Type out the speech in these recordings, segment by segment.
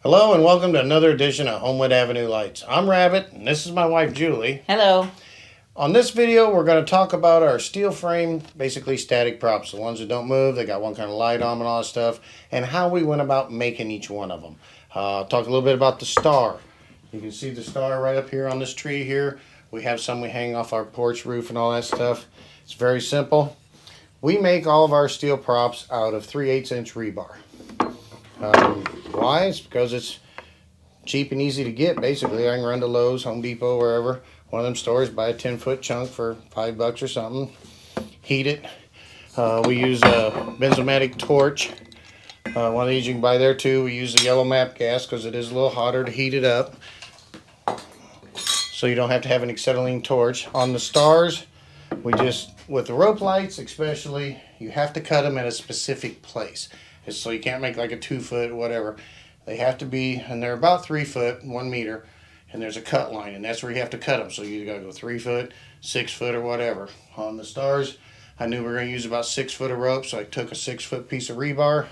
Hello and welcome to another edition of Homewood Avenue Lights. I'm Rabbit and this is my wife Julie. Hello. On this video we're going to talk about our steel frame, basically static props, the ones that don't move, they got one kind of light on and all that stuff, and how we went about making each one of them. Talk a little bit about the star. You can see the star right up here on this tree here. We have some we hang off our porch roof and all that stuff. It's very simple. We make all of our steel props out of 3/8" rebar. Why? It's because it's cheap and easy to get. Basically, I can run to Lowe's, Home Depot, wherever, one of them stores, buy a 10-foot chunk for $5 or something, heat it. We use a Benzomatic torch. One of these you can buy there too. We use the yellow MAP gas because it is a little hotter to heat it up. So you don't have to have an acetylene torch. On the stars, we just, with the rope lights especially, you have to cut them at a specific place. So you can't make like a 2-foot, whatever. They have to be, and they're about 3 foot, 1 meter, and there's a cut line, and that's where you have to cut them. So you gotta go 3 foot, 6 foot, or whatever. On the stars, I knew we were gonna use about 6 foot of rope, so I took a 6-foot piece of rebar,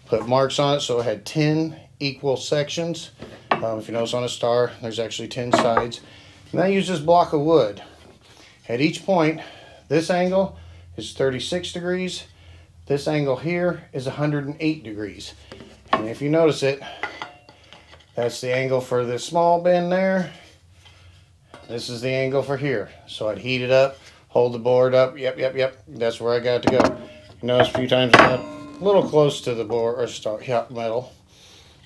put marks on it, so it had 10 equal sections. If you notice on a star, there's actually 10 sides. And I used this block of wood. At each point, this angle is 36 degrees. This angle here is 108 degrees. And if you notice it, that's the angle for this small bend there. This is the angle for here. So I'd heat it up, hold the board up. Yep. That's where I got it to go. You notice a few times I got a little close to the board or star metal,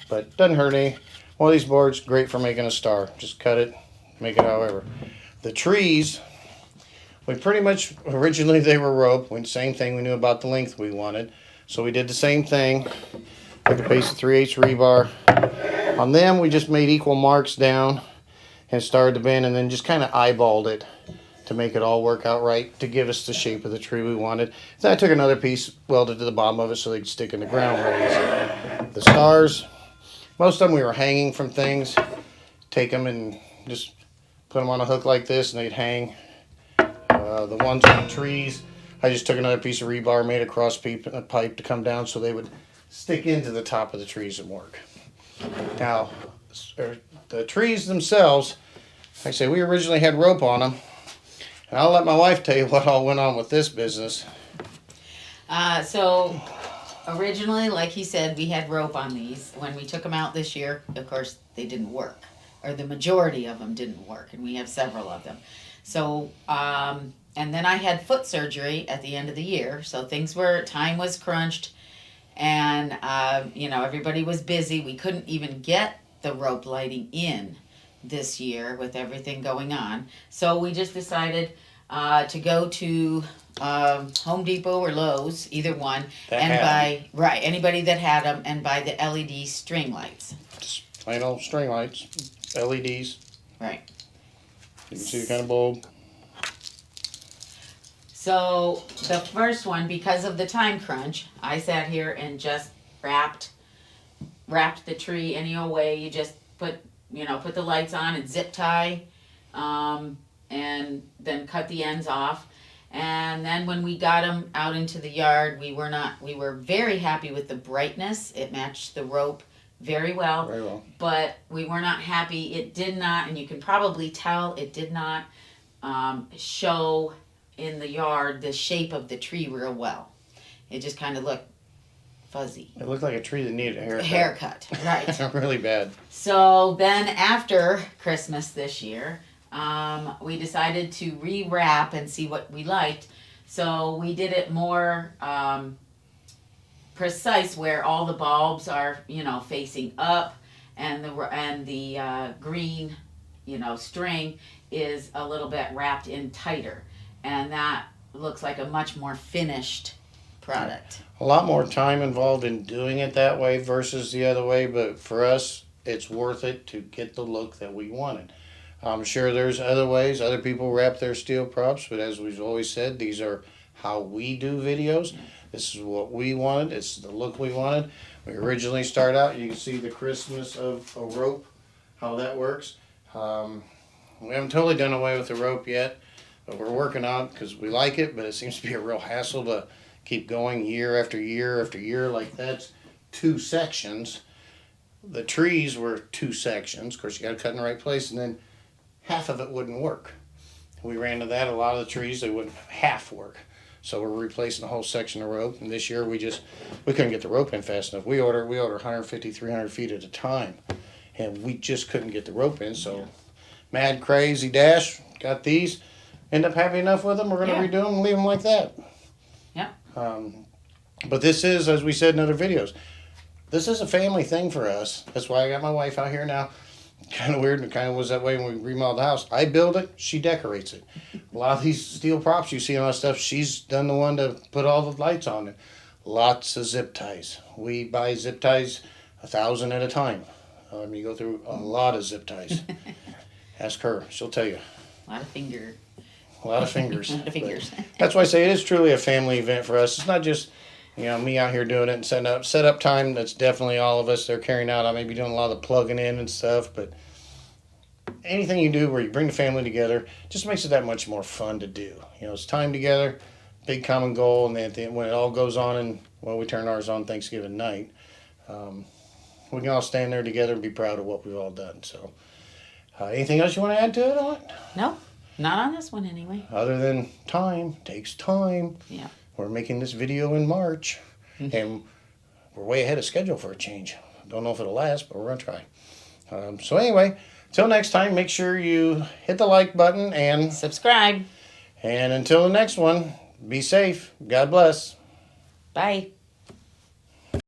but doesn't hurt any. One of these boards, great for making a star. Just cut it, make it however. The trees, we pretty much, originally they were rope. Same thing, we knew about the length we wanted. So we did the same thing. Took a piece of 3/8 rebar. On them, we just made equal marks down and started the bend and then just kind of eyeballed it to make it all work out right to give us the shape of the tree we wanted. Then I took another piece, welded to the bottom of it so they could stick in the ground really easy. The stars, most of them we were hanging from things. Take them and just put them on a hook like this and they'd hang. The ones on the trees, I just took another piece of rebar, made a cross pipe to come down so they would stick into the top of the trees and work. Now, the trees themselves, like I say, we originally had rope on them. And I'll let my wife tell you what all went on with this business. So originally, like he said, we had rope on these. When we took them out this year, of course, they didn't work. Or the majority of them didn't work. And we have several of them. So, and then I had foot surgery at the end of the year. So time was crunched. And, everybody was busy. We couldn't even get the rope lighting in this year with everything going on. So we just decided to go to Home Depot or Lowe's, either one, and buy, right, anybody that had them, and buy the LED string lights. Just plain old string lights, LEDs. Right. You can see the kind of bulb. So the first one, because of the time crunch, I sat here and just wrapped the tree any old way. You just put the lights on and zip tie, and then cut the ends off. And then when we got them out into the yard, we were very happy with the brightness. It matched the rope very well. Very well. But we were not happy. It did not, and you can probably tell it did not show in the yard the shape of the tree real well. It just kind of looked fuzzy. It looked like a tree that needed a haircut. Haircut, right. Really bad. So then after Christmas this year, we decided to rewrap and see what we liked. So we did it more precise, where all the bulbs are facing up, and the green string is a little bit wrapped in tighter, and that looks like a much more finished product. A lot more time involved in doing it that way versus the other way, but for us, it's worth it to get the look that we wanted. I'm sure there's other ways, other people wrap their steel props, but as we've always said, these are how we do videos. This is what we wanted. It's the look we wanted. We originally started out, you can see the crispness of a rope, how that works. We haven't totally done away with the rope yet, but we're working on it because we like it, but it seems to be a real hassle to keep going year after year after year. Like that's 2 sections. the trees were 2 sections. Of course, you got to cut in the right place, and then half of it wouldn't work. We ran into that. A lot of the trees, they wouldn't half work. So we're replacing the whole section of rope. And this year we couldn't get the rope in fast enough. We order 150, 300 feet at a time, and we just couldn't get the rope in. So Mad Crazy Dash got these. End up having enough with them. We're going to redo them and leave them like that. Yeah. But this is, as we said in other videos, this is a family thing for us. That's why I got my wife out here now. Kind of weird, and it kind of was that way when we remodeled the house. I build it, she decorates it. A lot of these steel props you see on that stuff, she's done the one to put all the lights on it. Lots of zip ties. We buy zip ties 1,000 at a time. You go through a lot of zip ties. Ask her, she'll tell you. A lot of fingers. A lot of fingers. But that's why I say it is truly a family event for us. It's not just me out here doing it and setting up. Set up time, that's definitely all of us. They're carrying out. I may be doing a lot of the plugging in and stuff, but anything you do where you bring the family together just makes it that much more fun to do. It's time together, big common goal, and then at the end, when it all goes on, and we turn ours on Thanksgiving night, we can all stand there together and be proud of what we've all done. So, anything else you want to add to it on it? No, not on this one anyway. Other than time takes time. Yeah. We're making this video in March, and we're way ahead of schedule for a change. Don't know if it'll last, but we're going to try. So anyway, till next time, make sure you hit the like button, and subscribe. And until the next one, be safe. God bless. Bye.